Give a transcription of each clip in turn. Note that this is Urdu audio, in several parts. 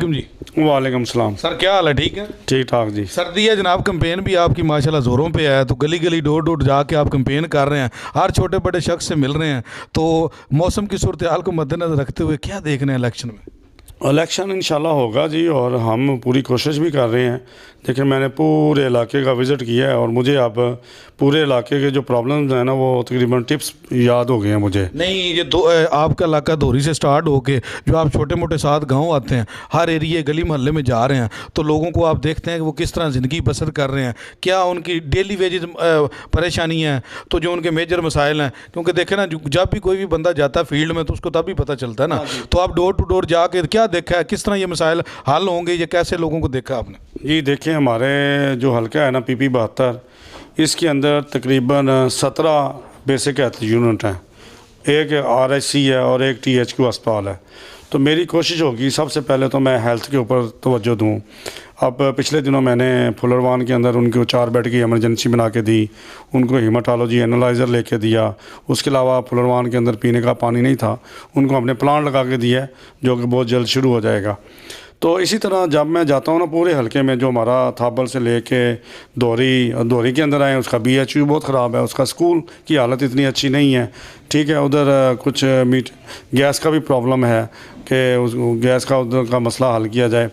جی وعلیکم السلام سر، کیا حال ہے؟ ٹھیک ہے؟ ٹھیک ٹھاک جی. سردی ہے جناب، کمپین بھی آپ کی ماشاءاللہ زوروں پہ ہے، تو گلی گلی ڈور ڈور جا کے آپ کمپین کر رہے ہیں، ہر چھوٹے بڑے شخص سے مل رہے ہیں، تو موسم کی صورتحال کو مد نظر رکھتے ہوئے کیا دیکھ رہے ہیں الیکشن میں؟ الیکشن انشاءاللہ ہوگا جی، اور ہم پوری کوشش بھی کر رہے ہیں. دیکھیں میں نے پورے علاقے کا وزٹ کیا ہے، اور مجھے اب پورے علاقے کے جو پرابلمز ہیں نا وہ تقریباً ٹپس یاد ہو گئے ہیں مجھے. نہیں، یہ آپ کا علاقہ دھوری سے سٹارٹ ہو کے جو آپ چھوٹے موٹے 7 گاؤں آتے ہیں، ہر ایریے گلی محلے میں جا رہے ہیں، تو لوگوں کو آپ دیکھتے ہیں کہ وہ کس طرح زندگی بسر کر رہے ہیں، کیا ان کی ڈیلی ویجز پریشانی ہیں، تو جو ان کے میجر مسائل ہیں. کیونکہ دیکھیں نا، جب بھی کوئی بھی بندہ جاتا ہے فیلڈ میں تو اس کو تب بھی پتہ چلتا ہے نا. تو آپ ڈور ٹو ڈور جا کے کیا دیکھا ہے، کس طرح یہ مسائل حل ہوں گے، یا کیسے لوگوں کو دیکھا آپ نے؟ جی دیکھیں، ہمارے جو حلقہ ہے نا PP 72، اس کے اندر تقریباً 17 بیسک ہیلتھ یونٹ ہیں، ایک RHC ہے اور ایک THQ اسپتال ہے. تو میری کوشش ہوگی سب سے پہلے تو میں ہیلتھ کے اوپر توجہ دوں. اب پچھلے دنوں میں نے پھلروان کے اندر ان کو 4 بیڈ کی ایمرجنسی بنا کے دی، ان کو ہیماٹالوجی اینالائزر لے کے دیا. اس کے علاوہ پھلروان کے اندر پینے کا پانی نہیں تھا، ان کو ہم نے پلانٹ لگا کے دیا ہے جو کہ بہت جلد شروع ہو جائے گا. تو اسی طرح جب میں جاتا ہوں نا پورے حلقے میں، جو ہمارا تھابل سے لے کے دھوری کے اندر آئے، اس کا BHU بہت خراب ہے، اس کا اسکول کی حالت اتنی اچھی نہیں ہے. ٹھیک ہے، ادھر کچھ گیس کا بھی پرابلم ہے کہ اس گیس کا ادھر کا مسئلہ حل کیا جائے.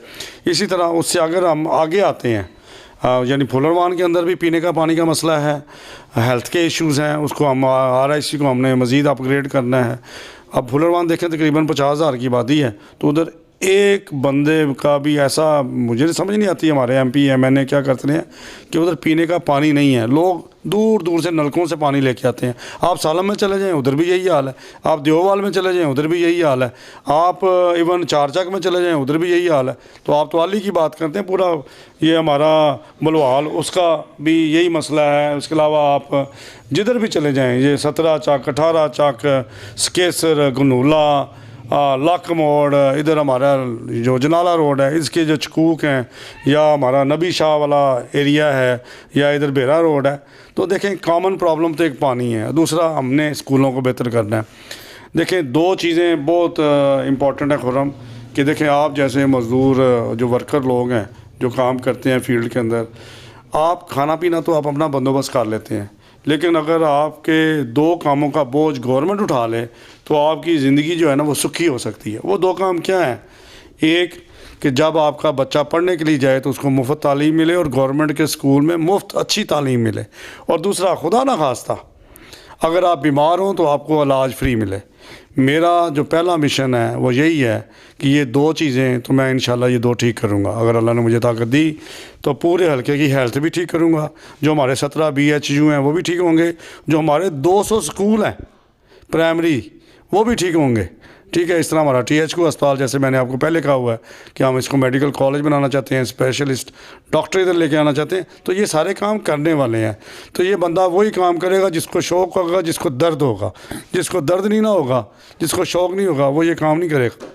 اسی طرح اس سے اگر ہم آگے آتے ہیں، یعنی پھلروان کے اندر بھی پینے کا پانی کا مسئلہ ہے، ہیلتھ کے ایشوز ہیں، اس کو ہم RIC کو ہم نے مزید اپ گریڈ کرنا ہے. اب پھلروان دیکھیں تقریباً 50,000 کی آبادی ہے، تو ادھر ایک بندے کا بھی ایسا مجھے سمجھ نہیں آتی ہمارے MP MNA کیا کرتے ہیں کہ ادھر پینے کا پانی نہیں ہے. لوگ دور دور سے نلکوں سے پانی لے کے آتے ہیں. آپ سالم میں چلے جائیں ادھر بھی یہی حال ہے، آپ دیوبال میں چلے جائیں ادھر بھی یہی حال ہے، آپ ایون چارچک میں چلے جائیں ادھر بھی یہی حال ہے. تو آپ تو علی کی بات کرتے ہیں، پورا یہ ہمارا ملوحال اس کا بھی یہی مسئلہ ہے. اس کے علاوہ آپ جدھر بھی چلے جائیں، یہ 17 چک 18 چک سکیسر گنولا لاک موڑ، ادھر ہمارا جو جنالہ روڈ ہے اس کے جو چکوک ہیں، یا ہمارا نبی شاہ والا ایریا ہے، یا ادھر بیرا روڈ ہے، تو دیکھیں کامن پرابلم تو ایک پانی ہے، دوسرا ہم نے اسکولوں کو بہتر کرنا ہے. دیکھیں 2 چیزیں بہت امپورٹنٹ ہیں خرم، کہ دیکھیں آپ جیسے مزدور جو ورکر لوگ ہیں جو کام کرتے ہیں فیلڈ کے اندر، آپ کھانا پینا تو آپ اپنا بندوبست کر لیتے ہیں، لیکن اگر آپ کے 2 کاموں کا بوجھ گورنمنٹ اٹھا لے تو آپ کی زندگی جو ہے نا وہ سکھی ہو سکتی ہے. وہ 2 کام کیا ہیں؟ ایک کہ جب آپ کا بچہ پڑھنے کے لیے جائے تو اس کو مفت تعلیم ملے اور گورنمنٹ کے اسکول میں مفت اچھی تعلیم ملے، اور دوسرا خدا نہ خواستہ اگر آپ بیمار ہوں تو آپ کو علاج فری ملے. میرا جو پہلا مشن ہے وہ یہی ہے کہ یہ 2 چیزیں تو میں انشاءاللہ یہ 2 ٹھیک کروں گا. اگر اللہ نے مجھے طاقت دی تو پورے حلقے کی ہیلتھ بھی ٹھیک کروں گا، جو ہمارے 17 BHU ہیں وہ بھی ٹھیک ہوں گے، جو ہمارے 200 اسکول ہیں پرائمری وہ بھی ٹھیک ہوں گے. ٹھیک ہے، اس طرح ہمارا THQ اسپتال، جیسے میں نے آپ کو پہلے کہا ہوا ہے کہ ہم اس کو میڈیکل کالج بنانا چاہتے ہیں، اسپیشلسٹ ڈاکٹر ادھر لے کے آنا چاہتے ہیں، تو یہ سارے کام کرنے والے ہیں. تو یہ بندہ وہی کام کرے گا جس کو شوق ہوگا، جس کو درد ہوگا. جس کو درد نہیں نہ ہوگا، جس کو شوق نہیں ہوگا، وہ یہ کام نہیں کرے گا.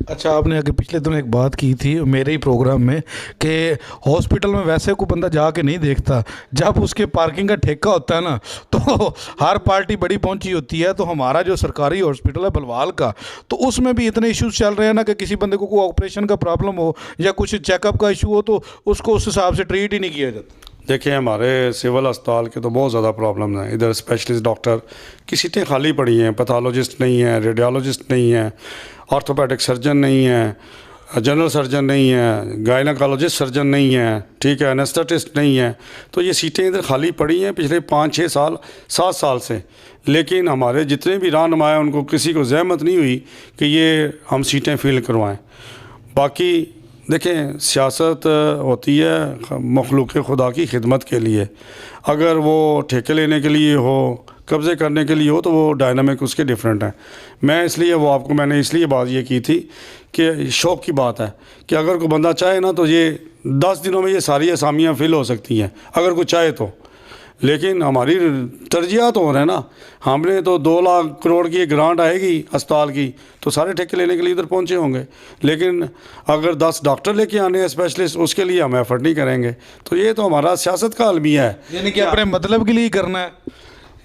اچھا، آپ نے پچھلے دنوں ایک بات کی تھی میرے ہی پروگرام میں کہ ہاسپٹل میں ویسے کوئی بندہ جا کے نہیں دیکھتا، جب اس کے پارکنگ کا ٹھیکہ ہوتا ہے نا تو ہر پارٹی بڑی پہنچی ہوتی ہے. تو ہمارا جو سرکاری ہاسپٹل ہے بلوال کا، تو اس میں بھی اتنے ایشوز چل رہے ہیں نا کہ کسی بندے کو کوئی آپریشن کا پرابلم ہو یا کچھ چیک اپ کا ایشو ہو تو اس کو اس حساب سے ٹریٹ ہی نہیں کیا جاتا. دیکھیں ہمارے سول اسپتال کے تو بہت زیادہ پرابلم ہیں. ادھر اسپیشلسٹ ڈاکٹر کی سیٹیں خالی پڑی ہیں، پیتھالوجسٹ نہیں ہیں، ریڈیالوجسٹ نہیں ہیں، آرتھوپیڈک سرجن نہیں ہیں، جنرل سرجن نہیں ہیں، گائنیکالوجسٹ سرجن نہیں ہیں، ٹھیک ہے، انیسٹھیٹسٹ نہیں ہیں. تو یہ سیٹیں ادھر خالی پڑی ہیں پچھلے 5-6 سال 7 سال سے. لیکن ہمارے جتنے بھی رہنما ہیں ان کو کسی کو زحمت نہیں ہوئی کہ یہ ہم سیٹیں فل کروائیں. باقی دیکھیں سیاست ہوتی ہے مخلوق خدا کی خدمت کے لیے. اگر وہ ٹھیکے لینے کے لیے ہو، قبضے کرنے کے لیے ہو، تو وہ ڈائنامک اس کے ڈیفرنٹ ہیں. میں اس لیے وہ آپ کو میں نے اس لیے بات یہ کی تھی کہ شوق کی بات ہے کہ اگر کوئی بندہ چاہے نا تو یہ 10 دنوں میں یہ ساری اسامیاں فل ہو سکتی ہیں اگر کوئی چاہے تو. لیکن ہماری ترجیحات ہو رہے ہیں نا. ہم نے تو 2 لاکھ کروڑ کی گرانٹ آئے گی اسپتال کی تو سارے ٹھیکے لینے کے لیے ادھر پہنچے ہوں گے. لیکن اگر 10 ڈاکٹر لے کے آنے ہیں اسپیشلسٹ، اس کے لیے ہم ایفرٹ نہیں کریں گے. تو یہ تو ہمارا سیاست کا المیہ ہے، یعنی کہ اپنے مطلب کے لیے کرنا ہے.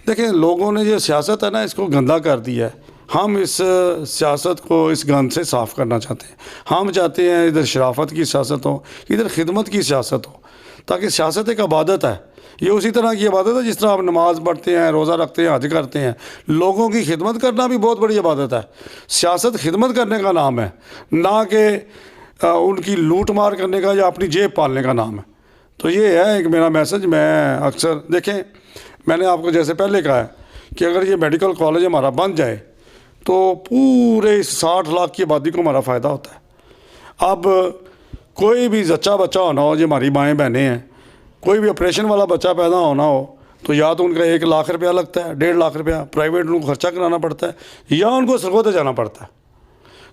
دیکھیں لوگوں نے جو سیاست ہے نا اس کو گندا کر دیا ہے. ہم اس سیاست کو اس گند سے صاف کرنا چاہتے ہیں. ہم چاہتے ہیں ادھر شرافت کی سیاست ہو, ادھر خدمت کی سیاست ہو, تاکہ سیاست ایک عبادت ہے. یہ اسی طرح کی عبادت ہے جس طرح آپ نماز پڑھتے ہیں, روزہ رکھتے ہیں, حج کرتے ہیں. لوگوں کی خدمت کرنا بھی بہت بڑی عبادت ہے. سیاست خدمت کرنے کا نام ہے, نہ کہ ان کی لوٹ مار کرنے کا یا اپنی جیب پالنے کا نام ہے. تو یہ ہے ایک میرا میسج. میں اکثر دیکھیں, میں نے آپ کو جیسے پہلے کہا ہے کہ اگر یہ میڈیکل کالج ہمارا بن جائے تو پورے 60 لاکھ کی آبادی کو ہمارا فائدہ ہوتا ہے. اب کوئی بھی زچہ بچہ ہونا ہو, جو ہماری مائیں بہنیں ہیں, کوئی بھی آپریشن والا بچہ پیدا ہونا ہو تو یا تو ان کا 1 لاکھ روپیہ لگتا ہے, 1.5 لاکھ روپیہ پرائیویٹ ان کو خرچہ کرانا پڑتا ہے, یا ان کو سرگوتے جانا پڑتا ہے.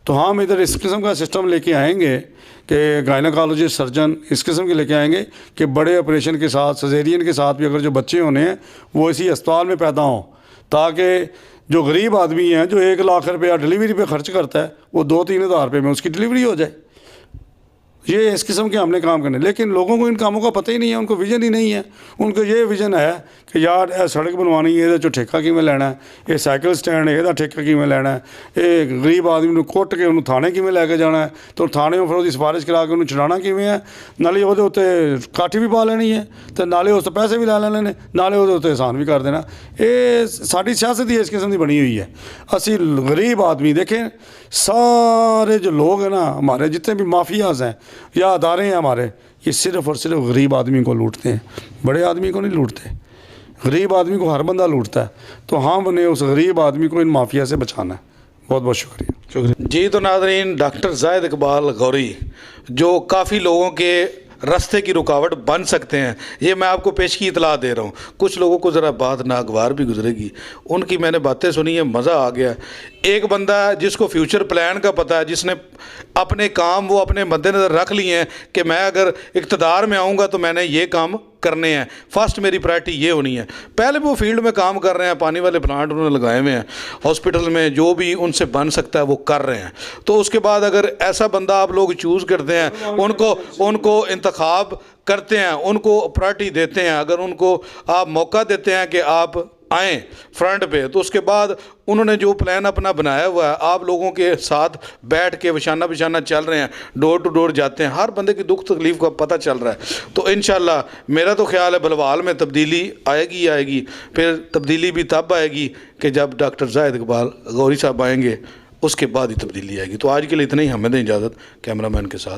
تو ہم ادھر اس قسم کا سسٹم لے کے آئیں گے کہ گائنیکالوجسٹ سرجن اس قسم کے لے کے آئیں گے کہ بڑے آپریشن کے ساتھ, سیزیرین کے ساتھ بھی اگر جو بچے ہونے ہیں وہ اسی اسپتال میں پیدا ہوں, تاکہ جو غریب آدمی ہیں جو 1 لاکھ روپیہ ڈلیوری پہ خرچ کرتا ہے وہ 2-3 ہزار روپے میں اس کی ڈلیوری ہو جائے. یہ اس قسم کے ہم نے کام کرنے. لیکن لوگوں کو ان کاموں کا پتہ ہی نہیں ہے, ان کو ویژن ہی نہیں ہے. ان کو یہ ویژن ہے کہ یار سڑک بنوانی ہے, یہ ٹھیکہ کیویں لینا ہے, یہ سائیکل سٹینڈ ہے, یہ ٹھیکہ کیویں لینا ہے, یہ غریب آدمی نوں کٹ کے انہوں تھانے کیویں لے کے جانا ہے, تو تھانے میں پھر وہ سفارش کرا کے انہوں چھڑانا کیویں ہے, نالے وہ کاٹھی بھی پا لینی ہے, تو نالے اس پیسے بھی لے لینے, نالے وہ احسان بھی کر دینا. یہ ساری سیاست ہی اس قسم کی بنی ہوئی ہے. اسی غریب آدمی دیکھیں, سارے جو لوگ ہیں نا ہمارے, جتنے بھی مافیاز ہیں یا ادارے ہیں ہمارے, یہ صرف اور صرف غریب آدمی کو لوٹتے ہیں, بڑے آدمی کو نہیں لوٹتے. غریب آدمی کو ہر بندہ لوٹتا ہے. تو ہم نے اس غریب آدمی کو ان مافیا سے بچانا ہے. بہت بہت شکریہ. جی تو ناظرین, ڈاکٹر زاہد اقبال غوری جو کافی لوگوں کے راستے کی رکاوٹ بن سکتے ہیں, یہ میں آپ کو پیش کی اطلاع دے رہا ہوں. کچھ لوگوں کو ذرا بات ناگوار بھی گزرے گی, ان کی میں نے باتیں سنی ہیں, مزہ آ گیا. ایک بندہ جس کو فیوچر پلان کا پتہ ہے, جس نے اپنے کام وہ اپنے مد نظر رکھ لیے ہیں کہ میں اگر اقتدار میں آؤں گا تو میں نے یہ کام کرنے ہیں, فرسٹ میری پرائرٹی یہ ہونی ہے. پہلے وہ فیلڈ میں کام کر رہے ہیں, پانی والے پلانٹ انہوں نے لگائے ہوئے ہیں, ہاسپٹل میں جو بھی ان سے بن سکتا ہے وہ کر رہے ہیں. تو اس کے بعد اگر ایسا بندہ آپ لوگ چوز کرتے ہیں, ان کو انتخاب کرتے ہیں, ان کو پرائرٹی دیتے ہیں, اگر ان کو آپ موقع دیتے ہیں کہ آپ آئیں فرنٹ پہ, تو اس کے بعد انہوں نے جو پلان اپنا بنایا ہوا ہے, آپ لوگوں کے ساتھ بیٹھ کے بشانہ بشانہ چل رہے ہیں, ڈور ٹو ڈور جاتے ہیں, ہر بندے کی دکھ تکلیف کا پتہ چل رہا ہے. تو انشاءاللہ میرا تو خیال ہے بلوال میں تبدیلی آئے گی. پھر تبدیلی بھی تب آئے گی کہ جب ڈاکٹر زاہد اقبال غوری صاحب آئیں گے, اس کے بعد ہی تبدیلی آئے گی. تو آج کے لیے اتنا ہی, ہمیں دیں اجازت کیمرہ مین کے ساتھ.